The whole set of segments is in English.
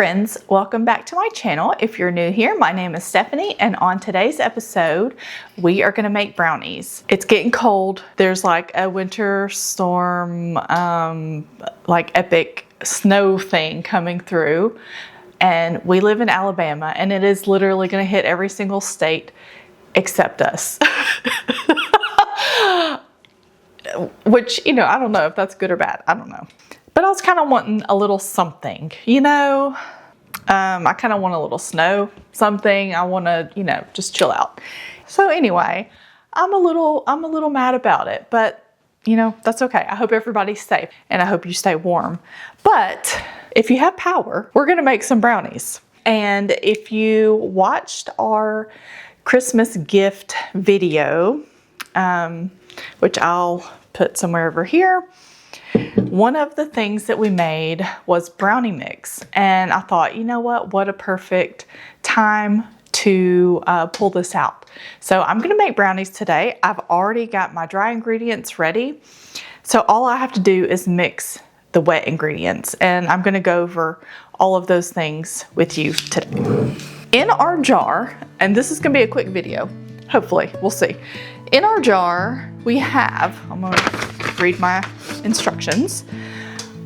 friends, welcome back to my channel. If you're new here, my name is Stephanie, and on today's episode, we are gonna make brownies. It's getting cold. There's like a winter storm, like epic snow thing coming through, and we live in Alabama, and it is literally gonna hit every single state except us. Which, you know, I don't know if that's good or bad. I don't know. But I was kind of wanting a little something, you know. I kind of want a little snow, something. I want to, you know, just chill out. So anyway, I'm a little mad about it, but you know, that's okay. I hope everybody's safe and I hope you stay warm. But if you have power, we're gonna make some brownies. And if you watched our Christmas gift video, which I'll put somewhere over here, one of the things that we made was brownie mix. And I thought, you know what a perfect time to pull this out. So I'm gonna make brownies today. I've already got my dry ingredients ready. So all I have to do is mix the wet ingredients. And I'm gonna go over all of those things with you today. In our jar, and this is gonna be a quick video, hopefully, we'll see. In our jar, we have, I'm gonna read my instructions,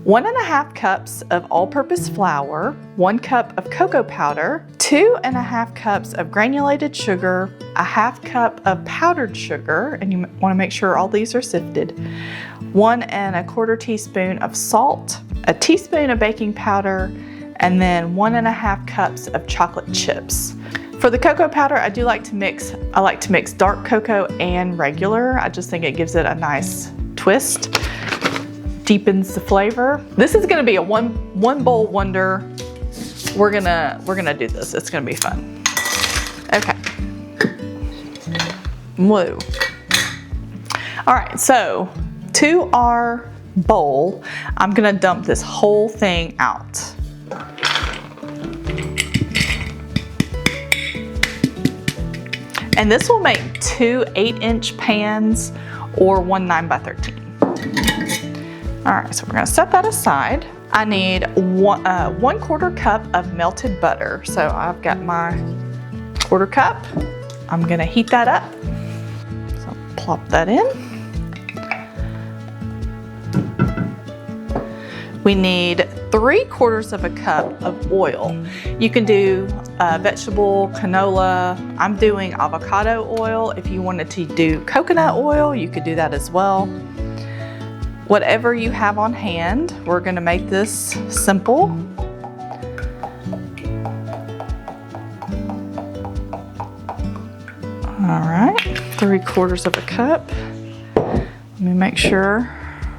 1.5 cups of all-purpose flour, 1 cup of cocoa powder, 2.5 cups of granulated sugar, 1/2 cup of powdered sugar, and you wanna make sure all these are sifted, 1¼ teaspoon of salt, a teaspoon of baking powder, and then 1.5 cups of chocolate chips. For the cocoa powder, I like to mix dark cocoa and regular. I just think it gives it a nice twist, deepens the flavor. This is gonna be a one bowl wonder. We're gonna do this. It's gonna be fun. Okay. Woo. All right, so to our bowl, I'm gonna dump this whole thing out. And this will make 2 8-inch pans or 1 9x13. All right, so we're gonna set that aside. I need 1/4 cup of melted butter. So I've got my 1/4 cup. I'm gonna heat that up. So plop that in. We need 3/4 of a cup of oil. You can do vegetable, canola. I'm doing avocado oil. If you wanted to do coconut oil, you could do that as well. Whatever you have on hand, we're gonna make this simple. All right, 3/4 of a cup. Let me make sure,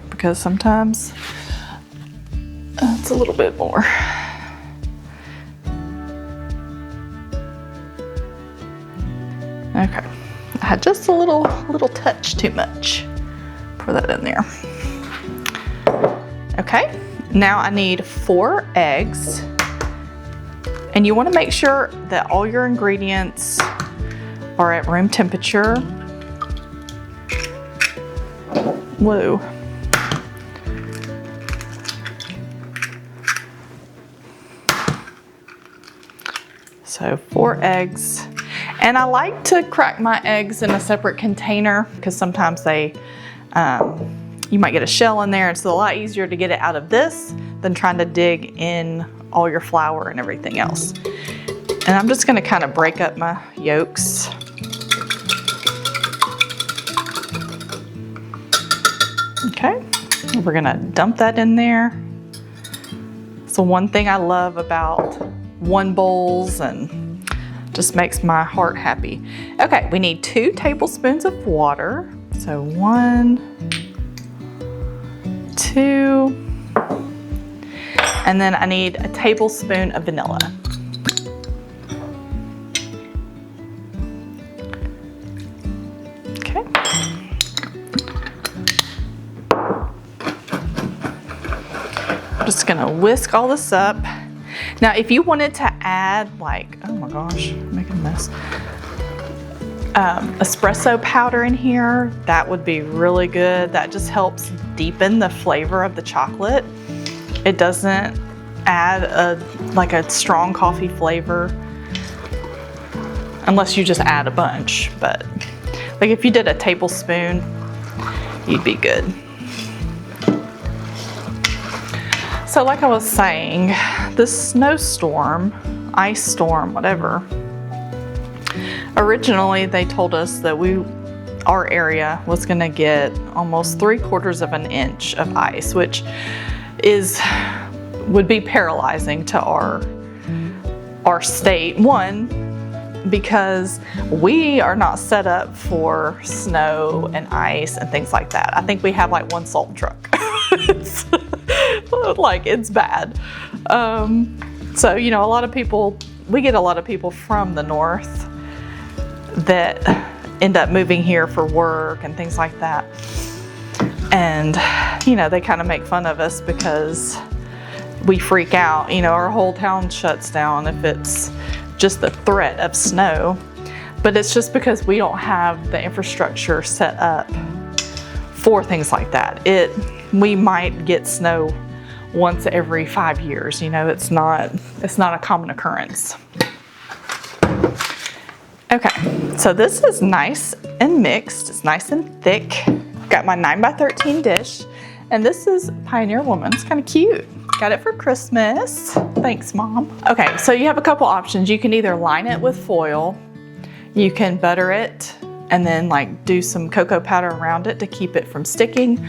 because sometimes it's a little bit more. Okay, I had just a little touch too much. Pour that in there. Okay, now I need 4 eggs. And you wanna make sure that all your ingredients are at room temperature. Whoa. So 4 eggs. And I like to crack my eggs in a separate container because sometimes they, you might get a shell in there. It's a lot easier to get it out of this than trying to dig in all your flour and everything else. And I'm just gonna kind of break up my yolks. Okay, we're gonna dump that in there. So one thing I love about one bowls and just makes my heart happy. Okay, we need 2 tablespoons of water. So 1, 2, and then I need a tablespoon of vanilla. Okay. I'm just gonna whisk all this up. Now, if you wanted to add like, oh my gosh, I'm making a mess. Espresso powder in here, that would be really good. That just helps deepen the flavor of the chocolate. It doesn't add like a strong coffee flavor, unless you just add a bunch. But like if you did a tablespoon, you'd be good. So like I was saying, this snowstorm, ice storm, whatever, originally they told us that our area was gonna get almost 3/4 of an inch of ice, which would be paralyzing to our state. One, because we are not set up for snow and ice and things like that. I think we have like one salt truck. It's bad. So, you know, we get a lot of people from the north that end up moving here for work and things like that. And, you know, they kind of make fun of us because we freak out. You know, our whole town shuts down if it's just the threat of snow. But it's just because we don't have the infrastructure set up for things like that. We might get snow once every 5 years. You know, it's not a common occurrence. Okay, so this is nice and mixed. It's nice and thick. Got my 9x13 dish, and this is Pioneer Woman. It's kind of cute. Got it for Christmas. Thanks, Mom. Okay, so you have a couple options. You can either line it with foil, you can butter it, and then like do some cocoa powder around it to keep it from sticking,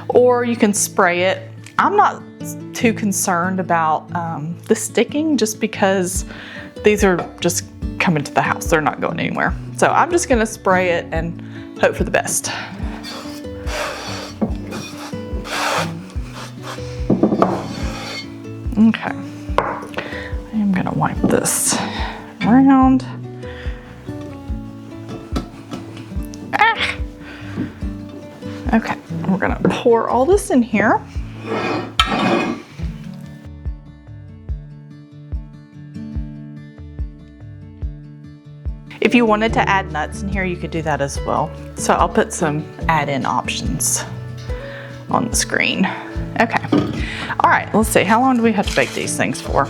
or you can spray it. I'm not too concerned about the sticking, just because these are just coming to the house. They're not going anywhere. So I'm just gonna spray it and hope for the best. Okay, I'm gonna wipe this around. Okay, we're gonna pour all this in here. If you wanted to add nuts in here, you could do that as well. So I'll put some add-in options on the screen. Okay, all right, let's see. How long do we have to bake these things for?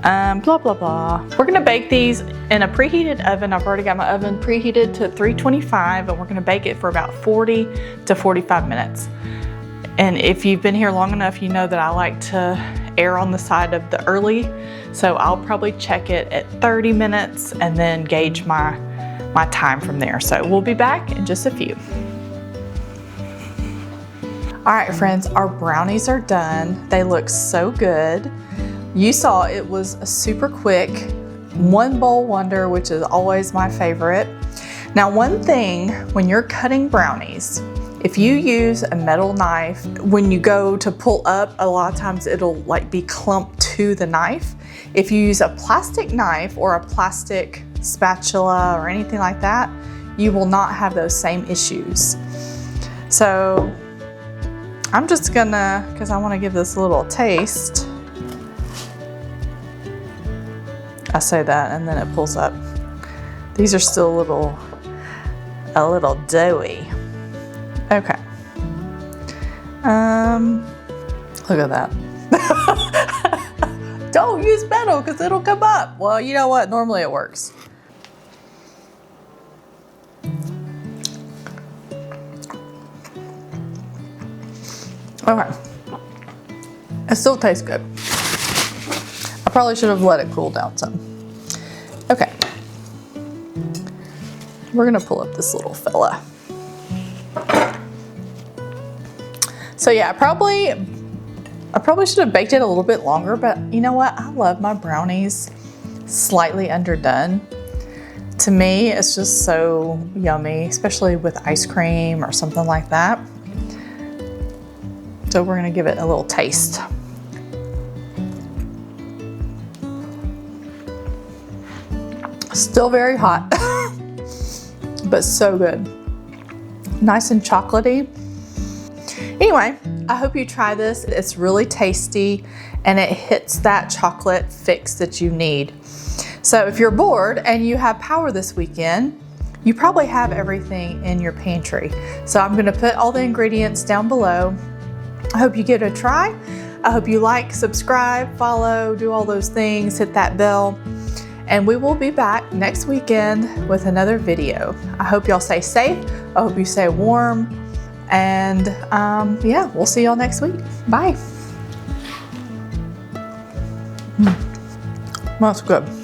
Blah, blah, blah. We're gonna bake these in a preheated oven. I've already got my oven preheated to 325, and we're gonna bake it for about 40 to 45 minutes. And if you've been here long enough, you know that I like to err on the side of the early. So I'll probably check it at 30 minutes and then gauge my time from there. So we'll be back in just a few. All right, friends, our brownies are done. They look so good. You saw it was a super quick one bowl wonder, which is always my favorite. Now, one thing when you're cutting brownies, if you use a metal knife, when you go to pull up, a lot of times it'll like be clumped to the knife. If you use a plastic knife or a plastic spatula or anything like that, you will not have those same issues. So I'm just gonna, because I want to give this a little taste. I say that and then it pulls up. These are still a little doughy. Okay. Look at that. Don't use metal because it'll come up. Well, you know what? Normally it works. Okay. It still tastes good. I probably should have let it cool down some. Okay. We're gonna pull up this little fella. So yeah, I probably should have baked it a little bit longer, but you know what? I love my brownies slightly underdone. To me, it's just so yummy, especially with ice cream or something like that. So we're gonna give it a little taste. Still very hot, but so good. Nice and chocolatey. Anyway, I hope you try this. It's really tasty and it hits that chocolate fix that you need. So if you're bored and you have power this weekend, you probably have everything in your pantry. So I'm gonna put all the ingredients down below. I hope you give it a try. I hope you like, subscribe, follow, do all those things, hit that bell. And we will be back next weekend with another video. I hope y'all stay safe. I hope you stay warm. And yeah, we'll see y'all next week. Bye. That's good.